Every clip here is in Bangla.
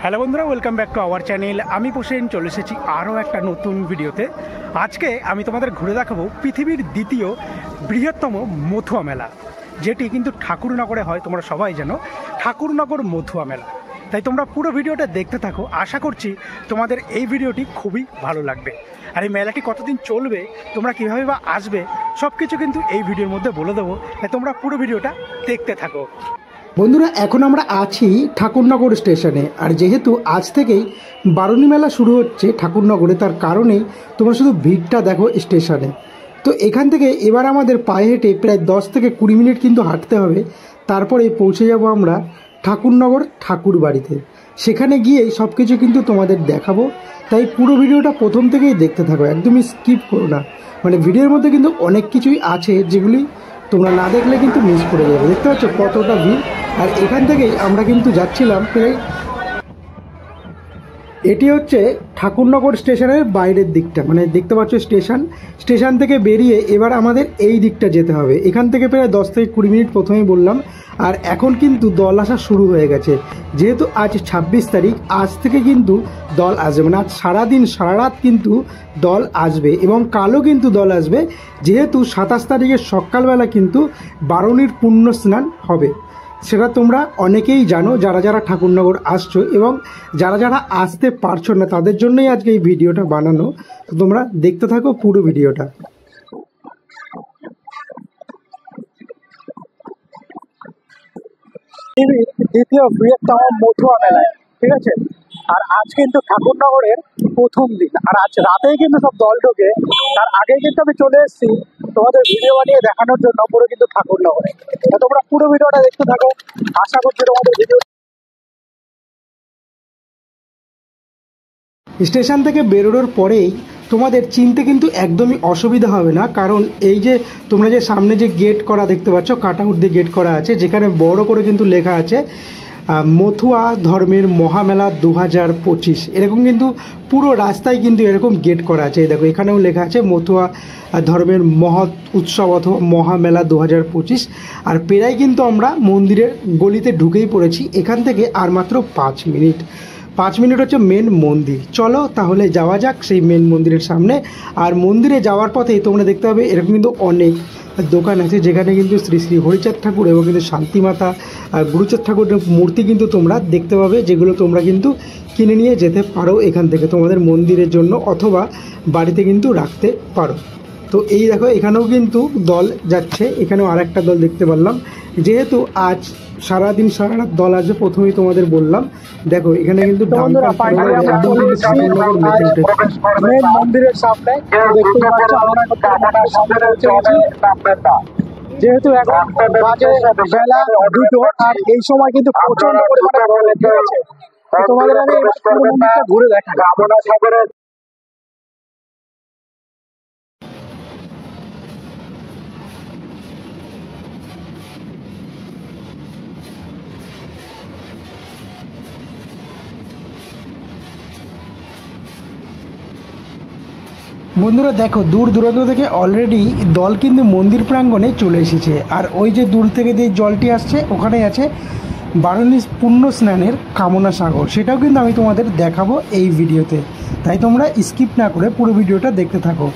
হ্যালো বন্ধুরা, welcome back to our channel. আমি পোষেন চলে এসেছি আরও একটা নতুন ভিডিওতে। আজকে আমি তোমাদের ঘুরে দেখাবো পৃথিবীর দ্বিতীয় বৃহত্তম মথুয়া মেলা, যেটি কিন্তু ঠাকুরনগরে হয়। তোমরা সবাই জানো ঠাকুরনগর মথুয়া মেলা। তাই তোমরা পুরো ভিডিওটা দেখতে থাকো। আশা করছি তোমাদের এই ভিডিওটি খুবই ভালো লাগবে। আর এই মেলাটি কতদিন চলবে, তোমরা কীভাবে বা আসবে, সব কিছু কিন্তু এই ভিডিওর মধ্যে বলে দেবো। তাই তোমরা পুরো ভিডিওটা দেখতে থাকো। বন্ধুরা, এখন আমরা আছি ঠাকুরনগর স্টেশনে। আর যেহেতু আজ থেকেই বারুণী মেলা শুরু হচ্ছে ঠাকুরনগরে, তার কারণেই তোমরা শুধু ভিড়টা দেখো স্টেশনে। তো এখান থেকে এবার আমাদের পায়ে হেঁটে প্রায় 10 থেকে 20 মিনিট কিন্তু হাঁটতে হবে। তারপরে পৌঁছে যাব আমরা ঠাকুরনগর ঠাকুর বাড়িতে। সেখানে গিয়েই সব কিছু কিন্তু তোমাদের দেখাবো। তাই পুরো ভিডিওটা প্রথম থেকেই দেখতে থাকো, একদমই স্কিপ করো না। মানে ভিডিওর মধ্যে কিন্তু অনেক কিছুই আছে যেগুলি তোমরা না দেখলে কিন্তু মিস করে যাবে। দেখতে পাচ্ছ কতটা ভিড়। আর এখান থেকেই আমরা কিন্তু যাচ্ছিলাম প্রায়, এটি হচ্ছে ঠাকুরনগর স্টেশনের বাইরের দিকটা। মানে দেখতে পাচ্ছ স্টেশন থেকে বেরিয়ে এবার আমাদের এই দিকটা যেতে হবে। এখান থেকে প্রায় 10 থেকে 20 মিনিট প্রথমেই বললাম। আর এখন কিন্তু দল আসা শুরু হয়ে গেছে। যেহেতু আজ 26 তারিখ, আজ থেকে কিন্তু দল আসবে। মানে আজ সারাদিন সারা রাত কিন্তু দল আসবে এবং কালও কিন্তু দল আসবে। যেহেতু 27 তারিখের সকালবেলা কিন্তু বারুণীর পুণ্য স্নান হবে। সেটা তোমরা অনেকেই জানো, যারা যারা ঠাকুরনগর আসছো, এবং যারা যারা আসতে পারছো না তাদের জন্যই আজকে এই ভিডিওটা বানানো। তো তোমরা দেখতে থাকো পুরো ভিডিওটা। পৃথিবীর দ্বিতীয় বৃহত্তম মথুয়া মেলায়, ঠিক আছে। আর আজ কিন্তু ঠাকুরনগরের প্রথম দিন, আর আজ রাতেই কিন্তু সব দল ঢোকে। তার আগেই কিন্তু আমি চলে এসেছি তোমাদের ভিডিও বানিয়ে দেখানোর জন্য পুরো কিন্তু ঠাকুরনগরে। তোমরা পুরো ভিডিওটা দেখতে থাকো। আশা করছি তোমাদের ভিডিও। স্টেশন থেকে বেরোনোর পরেই তোমাদের চিনতে কিন্তু একদমই অসুবিধা হবে না, কারণ এই যে তোমরা যে সামনে যে গেট করা দেখতে পাচ্ছ, কাট আউট দিয়ে গেট করা আছে, যেখানে বড় করে কিন্তু লেখা আছে মথুয়া ধর্মের মহামেলা 2025। এরকম কিন্তু পুরো রাস্তায় কিন্তু এরকম গেট করা আছে। দেখো এখানেও লেখা আছে মথুয়া ধর্মের মহৎ উৎসব অথবা মহামেলা 2025। আর প্রায় কিন্তু আমরা মন্দিরের গলিতে ঢুকেই পড়েছি। এখান থেকে আর মাত্র 5 মিনিট হচ্ছে মেন মন্দির। চলো তাহলে যাওয়া যাক সেই মেন মন্দিরের সামনে। আর মন্দিরে যাওয়ার পথেই তোমরা দেখতে পাবে এরকম কিন্তু অনেক দোকান আছে, যেখানে কিন্তু শ্রী শ্রী হরিচাঁদ ঠাকুর এবং কিন্তু শান্তিমাতা আর গুরুচাঁদ ঠাকুরের মূর্তি কিন্তু তোমরা দেখতে পাবে, যেগুলো তোমরা কিন্তু কিনে নিয়ে যেতে পারো এখান থেকে তোমাদের মন্দিরের জন্য, অথবা বাড়িতে কিন্তু রাখতে পারো। তো এই দেখো এখানেও কিন্তু দল যাচ্ছে। এখানেও আরেকটা দল দেখতে পারলাম। যেহেতু আজ সারাদিন সারা রাত দল আসবে, প্রথমেই তোমাদের বললাম। দেখো এখানে কিন্তু মন্দিরের সামনে দেখতে পাচ্ছ যেহেতু এখন বাজে বেলা 2টো, আর এই সময় কিন্তু প্রচন্ড পরিমাণে ভিড় আছে। তোমাদের আমি মন্দিরটা ঘুরে দেখাবো। বন্ধুরা দেখো, দূর দূরান্ত থেকে অলরেডি দল কিন্তু মন্দির প্রাঙ্গণে চলে এসেছে। আর ওই যে দূর থেকে যে জলটি আসছে, ওখানে আছে বারুণী পুণ্য স্নানের কামনা সাগর। সেটাও কিন্তু আমি তোমাদের দেখাবো এই ভিডিওতে। তাই তোমরা স্কিপ না করে পুরো ভিডিওটা দেখতে থাকো।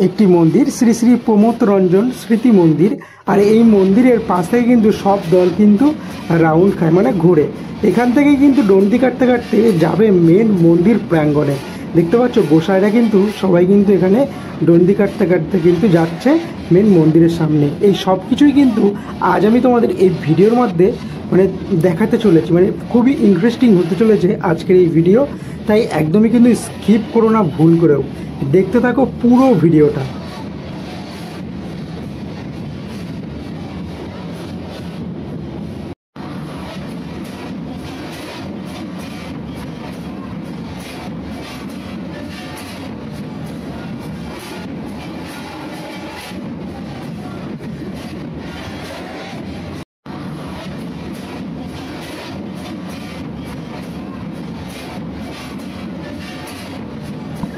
একটি মন্দির, শ্রী শ্রী প্রমোদ রঞ্জন স্মৃতি মন্দির। আর এই মন্দিরের পাশ থেকে কিন্তু সব দল কিন্তু রাউন্ড খায়, মানে ঘুরে। এখান থেকে কিন্তু ডন্ডি কাটতে কাটতে যাবে মেন মন্দির প্রাঙ্গণে। দেখতে পাচ্ছ গোসাইরা কিন্তু সবাই কিন্তু এখানে ডন্ডি কাটতে কাটতে কিন্তু যাচ্ছে মেন মন্দিরের সামনে। এই সব কিছুই কিন্তু আজ আমি তোমাদের এই ভিডিওর মধ্যে মানে দেখাতে চলেছি। মানে খুবই ইন্টারেস্টিং হতে চলেছে আজকের এই ভিডিও। তাই একদমই কিন্তু স্কিপ করো না ভুল করেও, দেখতে থাকো পুরো ভিডিওটা।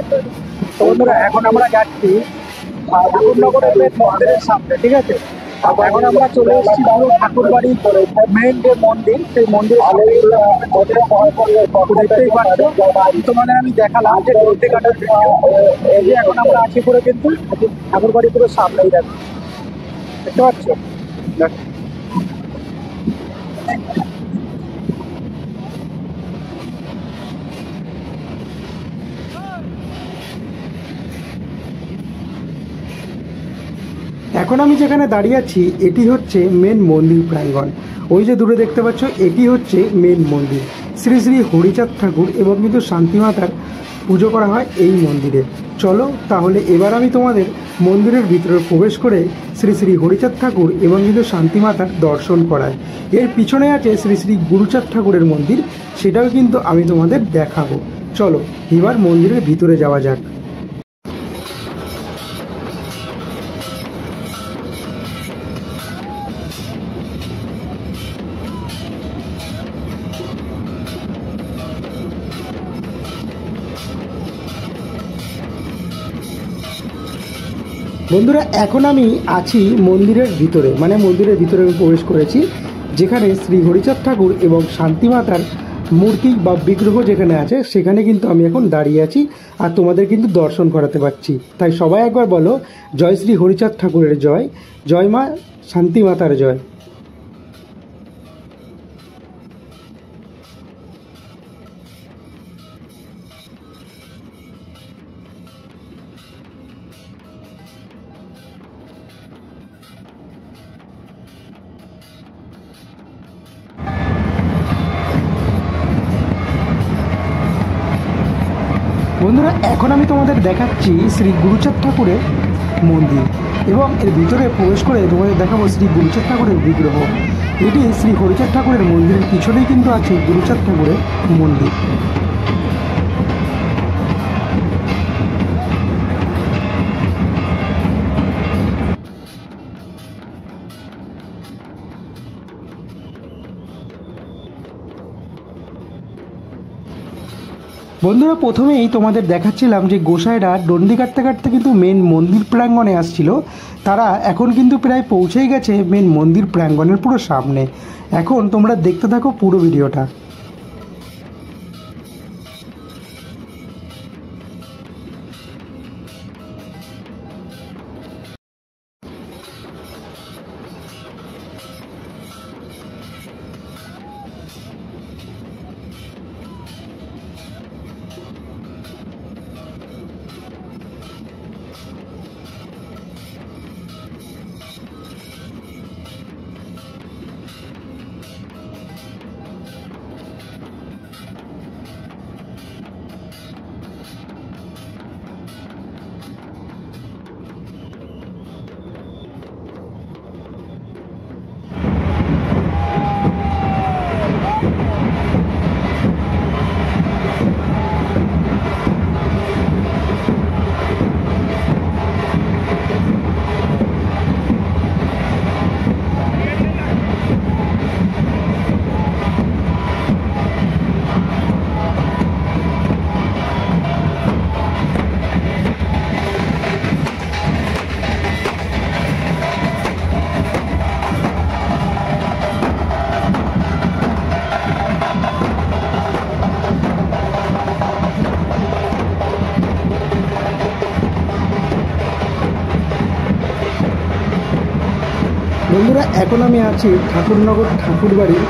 তো বন্ধুরা এখন আমরা যাচ্ছি ঠাকুরনগরের মেন মন্দিরের সামনে, ঠিক আছে। এখন আমরা চলে এসেছি পুরো ঠাকুরবাড়ি মেন যে মন্দির, সেই মন্দির দেখতেই পাচ্ছ। তোমাদের আমি দেখালাম যে ঘুরতে কাটার ভিডিও। এই যে এখন আমরা আছি পুরো কিন্তু ঠাকুরবাড়ি পুরো সামনেই, দেখো দেখতে পাচ্ছ। এখন আমি যেখানে দাঁড়িয়ে আছি এটি হচ্ছে মেন মন্দির প্রাঙ্গণ। ওই যে দূরে দেখতে পাচ্ছ এটি হচ্ছে মেন মন্দির। শ্রী শ্রী হরিচাঁদ ঠাকুর এবং কিন্তু শান্তিমাতার পুজো করা হয় এই মন্দিরে। চলো তাহলে এবার আমি তোমাদের মন্দিরের ভিতরে প্রবেশ করে শ্রী শ্রী হরিচাঁদ ঠাকুর এবং কিন্তু শান্তিমাতার দর্শন করায়। এর পিছনে আছে শ্রী শ্রী গুরুচাঁদ ঠাকুরের মন্দির, সেটাও কিন্তু আমি তোমাদের দেখাবো। চলো এবার মন্দিরের ভিতরে যাওয়া যাক। বন্ধুরা এখন আমি আছি মন্দিরের ভিতরে, মানে মন্দিরের ভিতরে আমি প্রবেশ করেছি, যেখানে শ্রী হরিচাঁদ ঠাকুর এবং শান্তিমাতার মূর্তি বা বিগ্রহ যেখানে আছে সেখানে কিন্তু আমি এখন দাঁড়িয়ে আছি আর তোমাদের কিন্তু দর্শন করাতে পারছি। তাই সবাই একবার বলো, জয় শ্রী হরিচাঁদ ঠাকুরের জয়, জয় মা শান্তিমাতার জয়। বন্ধুরা এখন আমি তোমাদের দেখাচ্ছি শ্রী গুরুচাঁদ ঠাকুরের মন্দির এবং এর ভিতরে প্রবেশ করে তোমাদের দেখাবো শ্রী গুরুচাঁদ ঠাকুরের বিগ্রহ। এটি শ্রী হরিচাঁদ ঠাকুরের মন্দিরের পিছনেই কিন্তু আছে গুরুচাঁদ ঠাকুরের মন্দির। বন্ধুরা প্রথমেই তোমাদের দেখাচ্ছিলাম যে গোসাইরা ডন্ডি কাটতে কাটতে কিন্তু মেন মন্দির প্রাঙ্গণে আসছিল। তারা এখন কিন্তু প্রায় পৌঁছেই গেছে মেন মন্দির প্রাঙ্গণের পুরো সামনে। এখন তোমরা দেখতে থাকো পুরো ভিডিওটা। বন্ধুরা এখন আমি আছি ঠাকুরনগর ঠাকুরবাড়ির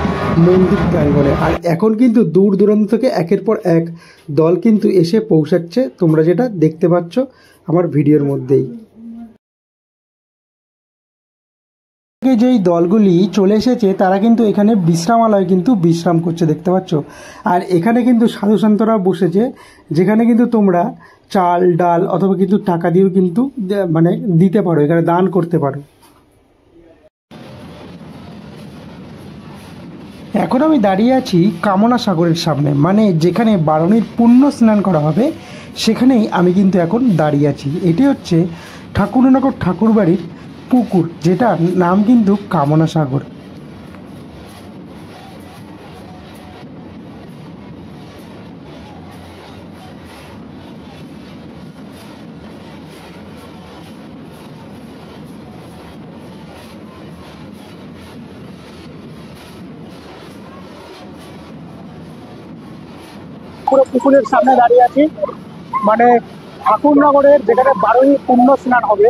মন্দির প্রাঙ্গণে, আর এখন কিন্তু দূর দূরান্ত থেকে একের পর এক দল কিন্তু এসে পৌঁছাচ্ছে, তোমরা যেটা দেখতে পাচ্ছ আমার ভিডিওর মধ্যেই। যেই দলগুলি চলে এসেছে তারা কিন্তু এখানে বিশ্রামালয় কিন্তু বিশ্রাম করছে, দেখতে পাচ্ছ। আর এখানে কিন্তু সাধু সন্তরা বসেছে, যেখানে কিন্তু তোমরা চাল ডাল অথবা কিন্তু টাকা দিয়েও কিন্তু মানে দিতে পারো, এখানে দান করতে পারো। এখন আমি দাঁড়িয়ে আছি কামনা সাগরের সামনে, মানে যেখানে বারুণীর পুণ্য স্নান করা হবে সেখানেই আমি কিন্তু এখন দাঁড়িয়ে আছি। এটি হচ্ছে ঠাকুরনগর ঠাকুরবাড়ির পুকুর, যেটার নাম কিন্তু কামনা সাগর। পুরো পুকুরের সামনে দাঁড়িয়ে আছি, মানে ঠাকুরনগরের যেখানে 12ই পুণ্য স্নান হবে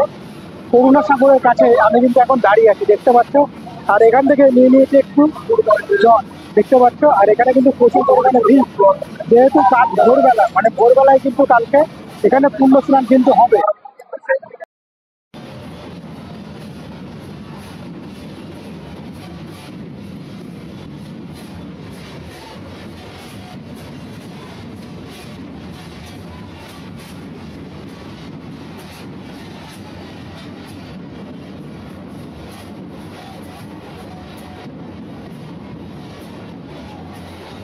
করুণাসাগরের কাছে আমি কিন্তু এখন দাঁড়িয়ে আছি, দেখতে পাচ্ছ। আর এখান থেকে নিয়ে নিয়েছি একটু জল, দেখতে পাচ্ছ। আর এখানে কিন্তু প্রচুর পরিমাণে ভিড়, যেহেতু কাল ভোরবেলা, মানে ভোরবেলায় কিন্তু কালকে এখানে পুণ্য স্নান কিন্তু হবে।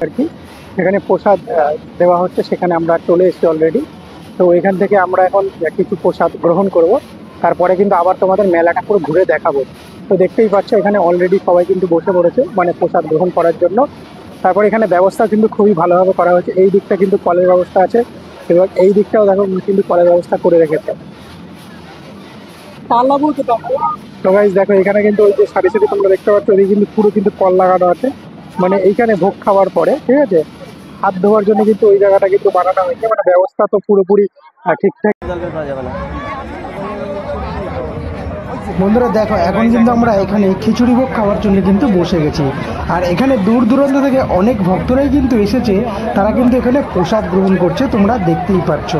আর কি এখানে প্রসাদ দেওয়া হচ্ছে, সেখানে আমরা চলে এসেছি অলরেডি। তো এখান থেকে আমরা এখন কিছু প্রসাদ গ্রহণ করব, তারপরে কিন্তু আবার তোমাদের মেলাটা পুরো ঘুরে দেখাবো। তো দেখতেই পাচ্ছ এখানে অলরেডি সবাই কিন্তু বসে পড়েছে, মানে প্রসাদ গ্রহণ করার জন্য। তারপরে এখানে ব্যবস্থা কিন্তু খুবই ভালোভাবে করা হয়েছে। এই দিকটা কিন্তু কলের ব্যবস্থা আছে, এবং এই দিকটাও দেখো কিন্তু কলের ব্যবস্থা করে রেখেছে। তো গাইস দেখো এখানে কিন্তু ওই যে সারি সারি তোমরা দেখতে পাচ্ছ, ওই কিন্তু পুরো কিন্তু কল লাগানো আছে, মানে এইখানে ভোগ খাওয়ার পরে ঠিক আছে হাত ধোয়ার জন্য কিন্তু ওই জায়গাটা কিন্তু বানানো হয়েছে, মানে ব্যবস্থা তো পুরোপুরি ঠিকঠাক। বন্ধুরা দেখো এখন কিন্তু আমরা এখানে খিচুড়ি ভোগ খাওয়ার জন্য কিন্তু বসে গেছি। আর এখানে দূর দূরান্ত থেকে অনেক ভক্তরাই কিন্তু এসেছে, তারা কিন্তু এখানে প্রসাদ গ্রহণ করছে, তোমরা দেখতেই পাচ্ছ।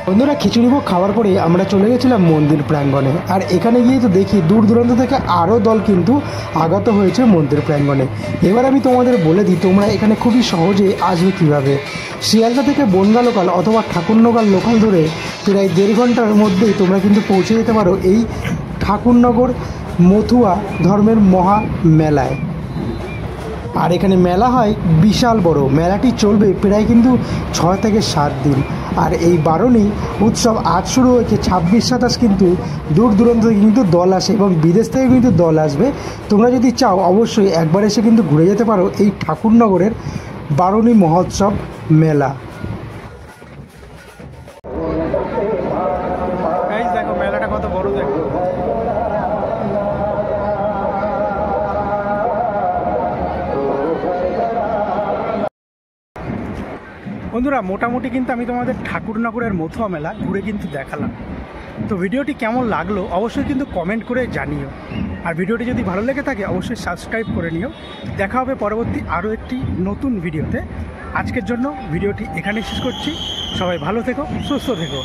বন্ধুরা খিচুড়ি ভোগ খাওয়ার পরে আমরা চলে গেছিলাম মন্দির প্রাঙ্গণে। আর এখানে গিয়ে তো দেখি দূর দূরান্ত থেকে আরও দল কিন্তু আগত হয়েছে মন্দির প্রাঙ্গণে। এবার আমি তোমাদের বলে দিই তোমরা এখানে খুবই সহজে আসবে কীভাবে। শিয়ালদা থেকে বনগাঁ লোকাল অথবা ঠাকুরনগর লোকাল ধরে প্রায় 1.5 ঘন্টার মধ্যেই তোমরা কিন্তু পৌঁছে যেতে পারো এই ঠাকুরনগর মথুয়া ধর্মের মহা মেলায়। আর এখানে মেলা হয় বিশাল বড়, মেলাটি চলবে প্রায় কিন্তু 6 থেকে 7 দিন। আর এই বারণী উৎসব আজ শুরু হয়েছে, 26-27 কিন্তু দূর দূরান্ত থেকে কিন্তু দল আসে এবং বিদেশ থেকে কিন্তু দল আসবে। তোমরা যদি চাও অবশ্যই একবার এসে কিন্তু ঘুরে যেতে পারো এই ঠাকুরনগরের বারণী মহোৎসব মেলা। দেখো মেলাটা কত বড়, দেখো বন্ধুরা। মোটামুটি কিন্তু আমি তোমাদের ঠাকুরনগরের মথুয়া মেলা ঘুরে কিন্তু দেখালাম। তো ভিডিওটি কেমন লাগলো অবশ্যই কিন্তু কমেন্ট করে জানিও। আর ভিডিওটি যদি ভালো লেগে থাকে অবশ্যই সাবস্ক্রাইব করে নিও। দেখা হবে পরবর্তী আরও একটি নতুন ভিডিওতে। আজকের জন্য ভিডিওটি এখানেই শেষ করছি। সবাই ভালো থেকো, সুস্থ থেকো।